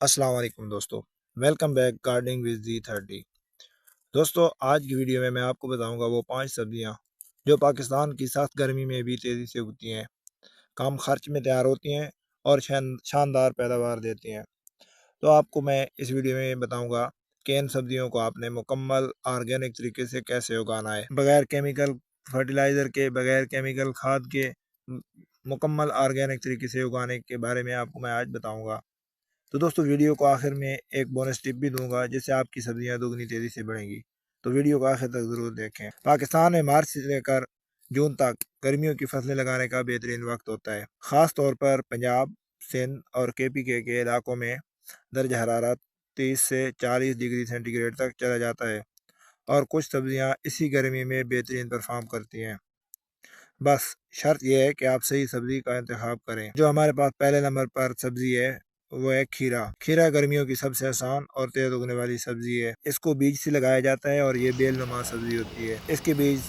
अस्सलाम वालेकुम दोस्तों। वेलकम बैक गार्डनिंग विद जी30। दोस्तों, आज की वीडियो में मैं आपको बताऊंगा वो 5 सब्जियां जो पाकिस्तान की सख्त गर्मी में भी तेज़ी से उगती हैं, कम खर्च में तैयार होती हैं और शानदार पैदावार देती हैं। तो आपको मैं इस वीडियो में बताऊंगा कि इन सब्जियों को आपने मुकम्मल ऑर्गेनिक तरीके से कैसे उगाना है, बगैर केमिकल फर्टिलाइज़र के, बगैर केमिकल खाद के, मुकम्मल ऑर्गेनिक तरीके से उगाने के बारे में आपको मैं आज बताऊँगा। तो दोस्तों, वीडियो को आखिर में एक बोनस टिप भी दूंगा जिससे आपकी सब्जियां दोगुनी तेज़ी से बढ़ेंगी। तो वीडियो को आखिर तक ज़रूर देखें। पाकिस्तान में मार्च से लेकर जून तक गर्मियों की फसलें लगाने का बेहतरीन वक्त होता है। ख़ास तौर पर पंजाब, सिंध और KPK के इलाकों में दर्ज हरारत 30 से 40 डिग्री सेंटीग्रेड तक चला जाता है और कुछ सब्जियां इसी गर्मी में बेहतरीन परफॉर्म करती हैं। बस शर्त यह है कि आप सही सब्जी का इंतखाब करें। जो हमारे पास पहले नंबर पर सब्जी है वो है खीरा। खीरा गर्मियों की सबसे आसान और तेज उगने वाली सब्जी है। इसको बीज से लगाया जाता है और ये बेलनुमा सब्जी होती है। इसके बीज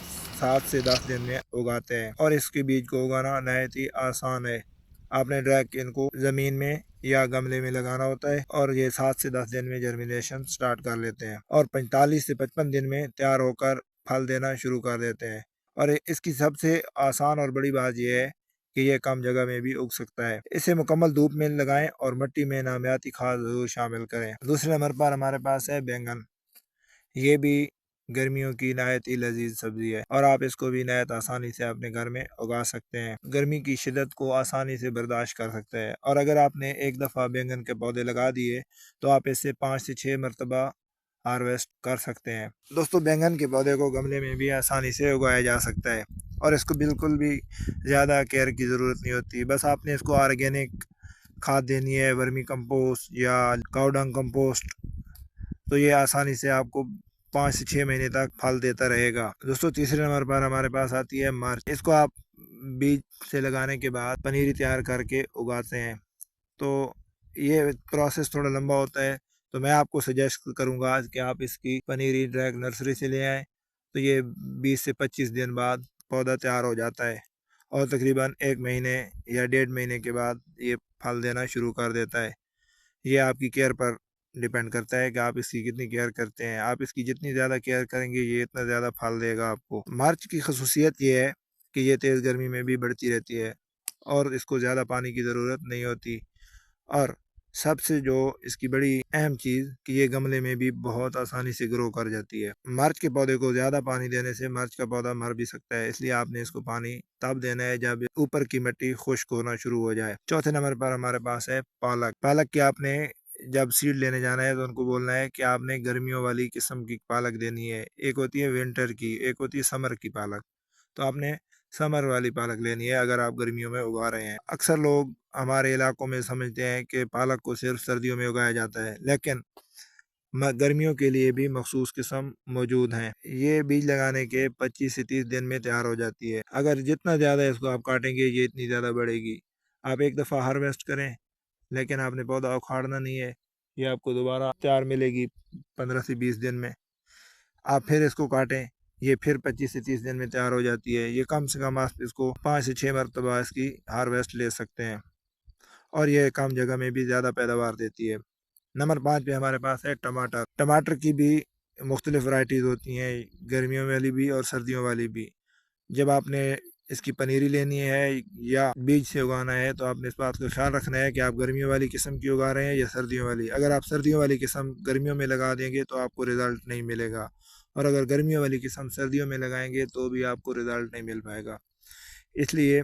7 से 10 दिन में उगाते हैं और इसके बीज को उगाना नहायत ही आसान है। आपने डायरेक्ट इनको ज़मीन में या गमले में लगाना होता है और ये 7 से 10 दिन में जर्मिनेशन स्टार्ट कर लेते हैं और 45 से 55 दिन में तैयार होकर फल देना शुरू कर देते हैं। और इसकी सबसे आसान और बड़ी बात यह है कि ये कम जगह में भी उग सकता है। इसे मुकम्मल धूप में लगाएं और मिट्टी में नामियाती खाद जरूर शामिल करें। दूसरे नंबर पर हमारे पास है बैंगन। ये भी गर्मियों की नहायत ही लजीज सब्जी है और आप इसको भी नहायत आसानी से अपने घर में उगा सकते हैं। गर्मी की शिद्दत को आसानी से बर्दाश्त कर सकते हैं और अगर आपने एक दफ़ा बैंगन के पौधे लगा दिए तो आप इससे 5 से 6 मरतबा हार्वेस्ट कर सकते हैं। दोस्तों, बैंगन के पौधे को गमले में भी आसानी से उगाया जा सकता है और इसको बिल्कुल भी ज़्यादा केयर की ज़रूरत नहीं होती। बस आपने इसको ऑर्गेनिक खाद देनी है, वर्मी कंपोस्ट या काउडंग कंपोस्ट, तो ये आसानी से आपको 5 से 6 महीने तक फल देता रहेगा। दोस्तों, तीसरे नंबर पर हमारे पास आती है मिर्च। इसको आप बीज से लगाने के बाद पनीरी तैयार करके उगाते हैं। तो ये प्रोसेस थोड़ा लंबा होता है, तो मैं आपको सजेस्ट करूंगा कि आप इसकी पनीरी डायरेक्ट नर्सरी से ले आएँ। तो ये 20 से 25 दिन बाद पौधा तैयार हो जाता है और तकरीबन 1 महीने या 1.5 महीने के बाद ये फल देना शुरू कर देता है। ये आपकी केयर पर डिपेंड करता है कि आप इसकी कितनी केयर करते हैं। आप इसकी जितनी ज़्यादा केयर करेंगे ये इतना ज़्यादा फल देगा आपको। मिर्च की खसूसियत ये है कि ये तेज़ गर्मी में भी बढ़ती रहती है और इसको ज़्यादा पानी की ज़रूरत नहीं होती। और सबसे जो इसकी बड़ी अहम चीज़ कि ये गमले में भी बहुत आसानी से ग्रो कर जाती है। मिर्च के पौधे को ज़्यादा पानी देने से मिर्च का पौधा मर भी सकता है, इसलिए आपने इसको पानी तब देना है जब ऊपर की मिट्टी खुश्क होना शुरू हो जाए। चौथे नंबर पर हमारे पास है पालक। पालक की आपने जब सीड लेने जाना है तो उनको बोलना है कि आपने गर्मियों वाली किस्म की पालक देनी है। एक होती है विंटर की, एक होती है समर की पालक। तो आपने समर वाली पालक लेनी है अगर आप गर्मियों में उगा रहे हैं। अक्सर लोग हमारे इलाकों में समझते हैं कि पालक को सिर्फ सर्दियों में उगाया जाता है, लेकिन गर्मियों के लिए भी मखसूस किस्म मौजूद हैं। ये बीज लगाने के 25 से 30 दिन में तैयार हो जाती है। अगर जितना ज़्यादा इसको आप काटेंगे ये इतनी ज़्यादा बढ़ेगी। आप एक दफ़ा हार्वेस्ट करें, लेकिन आपने पौधा उखाड़ना नहीं है। ये आपको दोबारा तैयार मिलेगी 15 से 20 दिन में। आप फिर इसको काटें, ये फिर 25 से 30 दिन में तैयार हो जाती है। ये कम से कम आप इसको 5 से 6 मरतबा इसकी हार्वेस्ट ले सकते हैं और ये कम जगह में भी ज़्यादा पैदावार देती है। नंबर 5 पे हमारे पास है टमाटर। टमाटर की भी मुख्तलिफ वैरायटीज़ होती हैं, गर्मियों वाली भी और सर्दियों वाली भी। जब आपने इसकी पनीरी लेनी है या बीज से उगाना है तो आपने इस बात का ख्याल रखना है कि आप गर्मियों वाली किस्म की उगा रहे हैं या सर्दियों वाली। अगर आप सर्दियों वाली किस्म गर्मियों में लगा देंगे तो आपको रिज़ल्ट नहीं मिलेगा और अगर गर्मियों वाली किस्म सर्दियों में लगाएंगे तो भी आपको रिज़ल्ट नहीं मिल पाएगा। इसलिए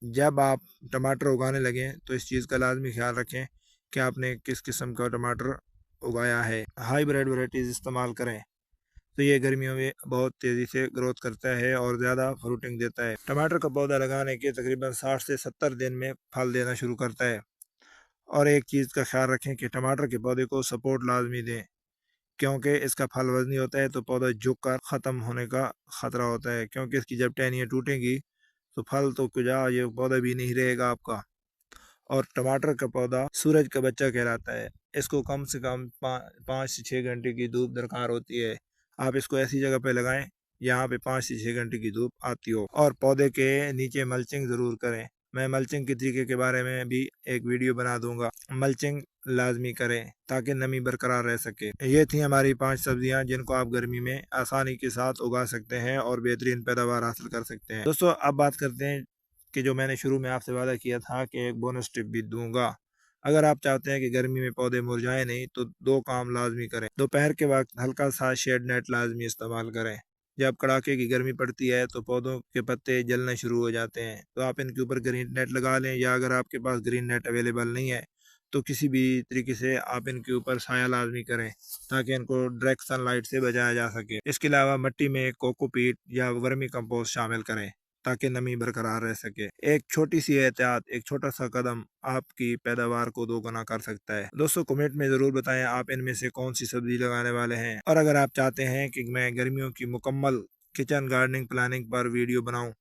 जब आप टमाटर उगाने लगें तो इस चीज़ का लाजमी ख्याल रखें कि आपने किस किस्म का टमाटर उगाया है। हाईब्रिड वैरायटीज़ इस्तेमाल करें तो ये गर्मियों में बहुत तेज़ी से ग्रोथ करता है और ज़्यादा फ्रूटिंग देता है। टमाटर का पौधा लगाने के तकरीबन 60 से 70 दिन में फल देना शुरू करता है। और एक चीज़ का ख्याल रखें कि टमाटर के पौधे को सपोर्ट लाजमी दें, क्योंकि इसका फल वजनी होता है तो पौधा झुक कर ख़त्म होने का ख़तरा होता है, क्योंकि इसकी जब टहनियाँ टूटेंगी तो फल तो कुजा ये पौधा भी नहीं रहेगा आपका। और टमाटर का पौधा सूरज का बच्चा कहलाता है। इसको कम से कम 5 से 6 घंटे की धूप दरकार होती है। आप इसको ऐसी जगह पे लगाएं जहाँ पे 5 से 6 घंटे की धूप आती हो और पौधे के नीचे मल्चिंग ज़रूर करें। मैं मल्चिंग के तरीके के बारे में भी एक वीडियो बना दूंगा। मल्चिंग लाजमी करें ताकि नमी बरकरार रह सके। ये थी हमारी 5 सब्जियां जिनको आप गर्मी में आसानी के साथ उगा सकते हैं और बेहतरीन पैदावार हासिल कर सकते हैं। दोस्तों अब बात करते हैं कि जो मैंने शुरू में आपसे वादा किया था कि एक बोनस टिप भी दूंगा। अगर आप चाहते हैं कि गर्मी में पौधे मुरझाए नहीं तो 2 काम लाजमी करें। दोपहर के वक्त हल्का सा शेड नेट लाजमी इस्तेमाल करें। जब कड़ाके की गर्मी पड़ती है तो पौधों के पत्ते जलने शुरू हो जाते हैं, तो आप इनके ऊपर ग्रीन नेट लगा लें, या अगर आपके पास ग्रीन नेट अवेलेबल नहीं है तो किसी भी तरीके से आप इनके ऊपर साया लाजमी करें ताकि इनको डायरेक्ट सनलाइट से बचाया जा सके। इसके अलावा मिट्टी में कोकोपीट या वर्मी कंपोस्ट शामिल करें ताकि नमी बरकरार रह सके। एक छोटी सी एहतियात, एक छोटा सा कदम आपकी पैदावार को दोगुना कर सकता है। दोस्तों कमेंट में ज़रूर बताएं आप इनमें से कौन सी सब्जी लगाने वाले हैं, और अगर आप चाहते हैं कि मैं गर्मियों की मुकम्मल किचन गार्डनिंग प्लानिंग पर वीडियो बनाऊं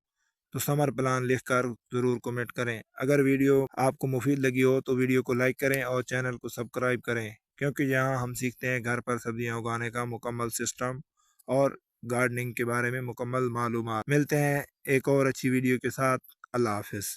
तो समर प्लान लिखकर ज़रूर कमेंट करें। अगर वीडियो आपको मुफीद लगी हो तो वीडियो को लाइक करें और चैनल को सब्सक्राइब करें, क्योंकि यहाँ हम सीखते हैं घर पर सब्जियां उगाने का मुकम्मल सिस्टम और गार्डनिंग के बारे में मुकम्मल मालूमात। मिलते हैं एक और अच्छी वीडियो के साथ। अल्लाह हाफिज़।